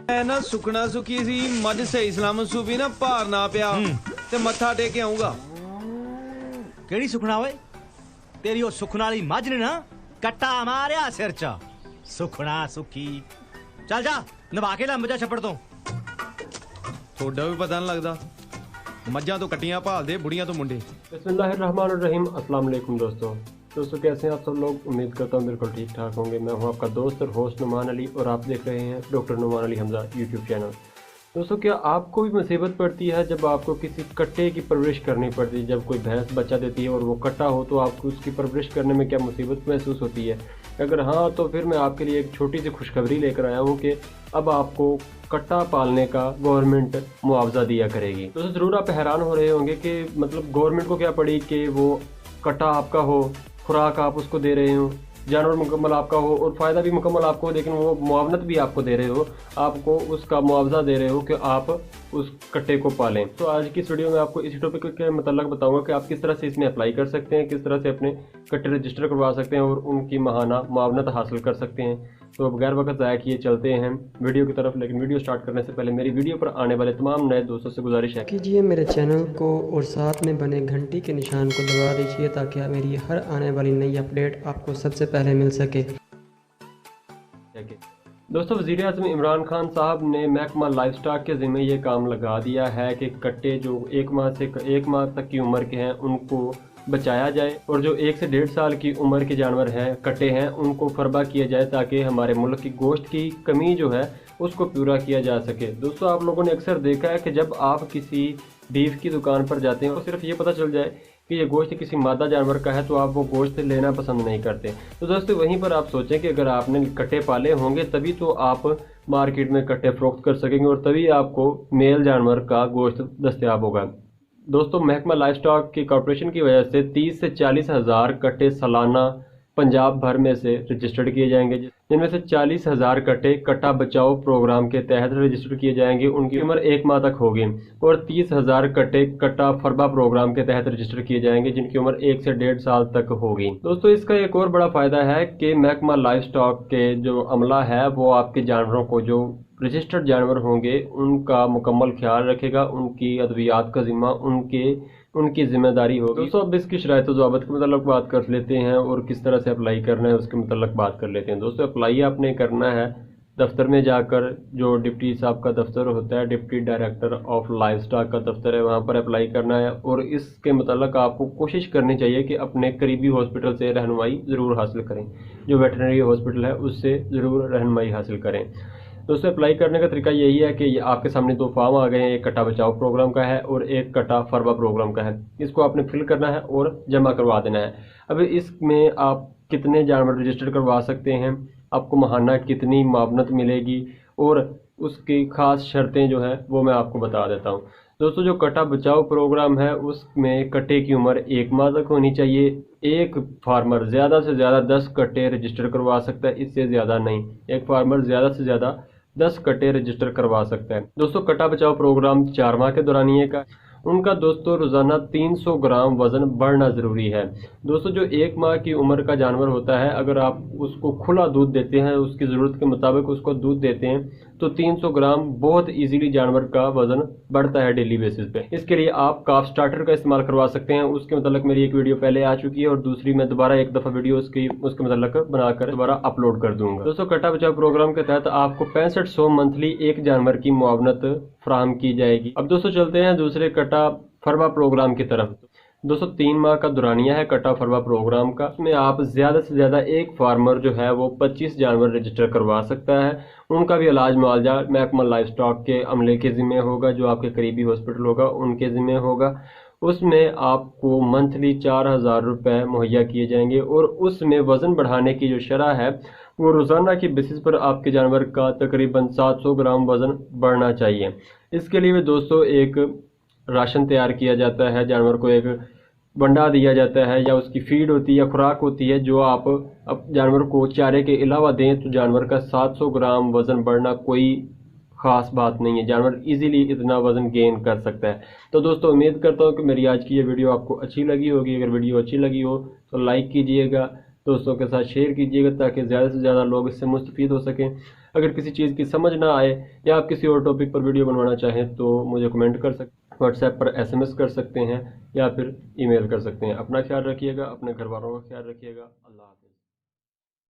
ਮੈਂ ਨਾ ਸੁਖਣਾ ਸੁਖੀ ਸੀ ਮੱਝ ਸਹੀ ਸਲਾਮਤ ਸੂਬੀ ਨਾ ਭਾਰ ਨਾ ਪਿਆ ਤੇ ਮੱਥਾ ਟੇਕ ਕੇ ਆਉਂਗਾ। ਕਿਹੜੀ ਸੁਖਣਾ ਓਏ? ਤੇਰੀ ਉਹ ਸੁਖਣ ਵਾਲੀ ਮੱਝ ਨੇ ਨਾ ਕੱਟਾ ਮਾਰਿਆ ਸਿਰ 'ਚ। ਸੁਖਣਾ ਸੁਖੀ ਚੱਲ ਜਾ ਨਵਾ ਕੇ ਲੈ ਮੱਝਾਂ ਛੱਪੜ ਤੋਂ। ਤੁਹਾਡਾ ਵੀ ਪਤਾ ਨਹੀਂ ਲੱਗਦਾ, ਮੱਝਾਂ ਤੋਂ ਕੱਟੀਆਂ ਭਾਲਦੇ ਬੁੜੀਆਂ ਤੋਂ ਮੁੰਡੇ। बिस्मिल्लाहिर्रहमानिर्रहीम। अस्सलाम वालेकुम दोस्तों कैसे हैं आप सब लोग? उम्मीद करता हूँ बिल्कुल ठीक ठाक होंगे। मैं हूँ आपका दोस्त और होस्ट नुमान अली और आप देख रहे हैं doctor Numan Ali Hamza YouTube channel. दोस्तों क्या आपको भी मुसीबत पड़ती है जब आपको किसी कट्टे की परवरिश करनी पड़ती है? जब कोई भैंस बच्चा देती है और वो कट्टा हो तो आपको उसकी परवरिश करने में क्या मुसीबत महसूस होती है? अगर हाँ तो फिर मैं आपके लिए एक छोटी सी खुशखबरी लेकर आया हूँ कि अब आपको कट्टा पालने का गवर्नमेंट मुआवजा दिया करेगी। दोस्तों ज़रूर आप हैरान हो रहे होंगे कि मतलब गवर्नमेंट को क्या पड़ी कि वो कट्टा आपका हो, खुराक आप उसको दे रहे हो, जानवर मुकम्मल आपका हो और फ़ायदा भी मुकम्मल आपको हो, लेकिन वो मुआवनत भी आपको दे रहे हो, आपको उसका मुआवजा दे रहे हो कि आप उस कट्टे को पालें। तो आज की इस वीडियो में आपको इसी टॉपिक के मतलब बताऊंगा कि आप किस तरह से इसमें अप्लाई कर सकते हैं, किस तरह से अपने कट्टे रजिस्टर करवा सकते हैं और उनकी माहाना मुआवनत हासिल कर सकते हैं। तो बगैर वक्त ज़ाया किए चलते हैं वीडियो की तरफ। लेकिन वीडियो स्टार्ट करने से पहले मेरी वीडियो पर आने वाले तमाम नए दोस्तों से गुजारिश है कीजिए मेरे चैनल को और साथ में बने घंटी के निशान को दबा दीजिए ताकि मेरी हर आने वाली नई अपडेट आपको सबसे पहले मिल सके। दोस्तों वज़ीर आज़म इमरान खान साहब ने महकमा लाइफ स्टॉक के ज़िम्मे ये काम लगा दिया है कि कट्टे जो एक माह तक की उम्र के हैं उनको बचाया जाए और जो 1 से 1.5 साल की उम्र के जानवर हैं, कट्टे हैं, उनको फरबा किया जाए ताकि हमारे मुल्क की गोश्त की कमी जो है उसको पूरा किया जा सके। दोस्तों आप लोगों ने अक्सर देखा है कि जब आप किसी बीफ की दुकान पर जाते हैं तो सिर्फ ये पता चल जाए कि ये गोश्त किसी मादा जानवर का है तो आप वो गोश्त लेना पसंद नहीं करते। तो दोस्तों वहीं पर आप सोचें कि अगर आपने कट्टे पाले होंगे तभी तो आप मार्केट में कट्टे फ़रोख्त कर सकेंगे और तभी आपको मेल जानवर का गोश्त दस्तयाब होगा। दोस्तों महकमा लाइफ स्टॉक की कॉर्पोरेशन की वजह से 30 से 40 हज़ार कट्टे सालाना पंजाब भर में से रजिस्टर्ड किए जाएंगे, जिनमें से 40 हज़ार कट्टे कट्टा बचाओ प्रोग्राम के तहत रजिस्टर किए जाएंगे, उनकी उम्र 1 माह तक होगी। और 30 हज़ार कट्टे कट्टा फरबा प्रोग्राम के तहत रजिस्टर किए जाएंगे, जिनकी उम्र 1 से 1.5 साल तक होगी। दोस्तों इसका एक और बड़ा फ़ायदा है कि महकमा लाइफ स्टॉक के जो अमला है वो आपके जानवरों को, जो रजिस्टर्ड जानवर होंगे, उनका मुकम्मल ख्याल रखेगा, उनकी अद्वियात का ज़िम्मा उनकी ज़िम्मेदारी होगी। दोस्तों अब इसकी शराइत ज़वाबत के मतलब बात कर लेते हैं और किस तरह से अप्लाई करना है उसके मतलब बात कर लेते हैं। दोस्तों अप्लाई आपने करना है दफ्तर में जाकर, जो डिप्टी साहब का दफ्तर होता है, deputy director of life stock का दफ्तर है, वहाँ पर अप्लाई करना है। और इसके मतलब आपको कोशिश करनी चाहिए कि अपने करीबी हॉस्पिटल से रहनुमाई ज़रूर हासिल करें, जो वेटरनरी हॉस्पिटल है उससे ज़रूर रहनुमाई हासिल करें। दोस्तों अप्लाई करने का तरीका यही है कि आपके सामने 2 फॉर्म आ गए हैं, एक कट्टा बचाओ प्रोग्राम का है और एक कट्टा फरबा प्रोग्राम का है। इसको आपने फिल करना है और जमा करवा देना है। अब इसमें आप कितने जानवर रजिस्टर करवा सकते हैं, आपको माहाना कितनी मुआवनत मिलेगी और उसकी ख़ास शर्तें जो है वो मैं आपको बता देता हूँ। दोस्तों जो कट्टा बचाओ प्रोग्राम है उसमें कट्टे की उम्र 1 माह तक होनी चाहिए। एक फार्मर ज़्यादा से ज़्यादा 10 कट्टे रजिस्टर करवा सकता है, इससे ज़्यादा नहीं। एक फार्मर ज़्यादा से ज़्यादा 10 कट्टे रजिस्टर करवा सकता है। दोस्तों कट्टा बचाओ प्रोग्राम 4 माह के दौरानिए का उनका दोस्तों रोज़ाना 300 ग्राम वज़न बढ़ना ज़रूरी है। दोस्तों जो 1 माह की उम्र का जानवर होता है, अगर आप उसको खुला दूध देते हैं, उसकी ज़रूरत के मुताबिक उसको दूध देते हैं तो 300 ग्राम बहुत इजीली जानवर का वज़न बढ़ता है डेली बेसिस पे। इसके लिए आप काफ स्टार्टर का इस्तेमाल करवा सकते हैं। उसके मतलब मेरी एक वीडियो पहले आ चुकी है और दूसरी मैं दोबारा एक दफ़ा वीडियो उसके मतलब बनाकर दोबारा अपलोड कर दूंगा। दोस्तों कट्टा बचाओ प्रोग्राम के तहत आपको 6500 मंथली एक जानवर की मुआवनत फराहम की जाएगी। अब दोस्तों चलते हैं दूसरे कट्टा फरबा प्रोग्राम की तरफ। दोस्तों 3 माह का दुरानिया है कट्टा फरबा प्रोग्राम का। इसमें आप ज़्यादा से ज़्यादा एक फार्मर जो है वो 25 जानवर रजिस्टर करवा सकता है। उनका भी इलाज मुआवजा महकमा लाइफ स्टॉक के अमले के ज़िम्मे होगा, जो आपके करीबी हॉस्पिटल होगा उनके ज़िम्मे होगा। उसमें आपको मंथली 4000 रुपये मुहैया किए जाएंगे और उसमें वज़न बढ़ाने की जो शरह है वो रोज़ाना की बेसिस पर आपके जानवर का तकरीबन 700 ग्राम वज़न बढ़ना चाहिए। इसके लिए दोस्तों एक राशन तैयार किया जाता है, जानवर को एक बंडा दिया जाता है या उसकी फीड होती है या खुराक होती है, जो आप जानवर को चारे के अलावा दें तो जानवर का 700 ग्राम वज़न बढ़ना कोई ख़ास बात नहीं है। जानवर इजीली इतना वज़न गेन कर सकता है। तो दोस्तों उम्मीद करता हूँ कि मेरी आज की ये वीडियो आपको अच्छी लगी होगी। अगर वीडियो अच्छी लगी हो तो लाइक कीजिएगा, دوستوں کے ساتھ شیئر کیجیے گا تاکہ زیادہ سے زیادہ لوگ اس سے مستفید ہو سکیں۔ اگر کسی چیز کی سمجھ نہ آئے یا آپ کسی اور ٹاپک پر ویڈیو بنوانا چاہیں تو مجھے کمنٹ کر سکتے ہیں، واٹس ایپ پر SMS کر سکتے ہیں یا پھر ای میل کر سکتے ہیں۔ اپنا خیال رکھیے گا، اپنے گھر والوں کا خیال رکھیے گا۔ اللہ حافظ۔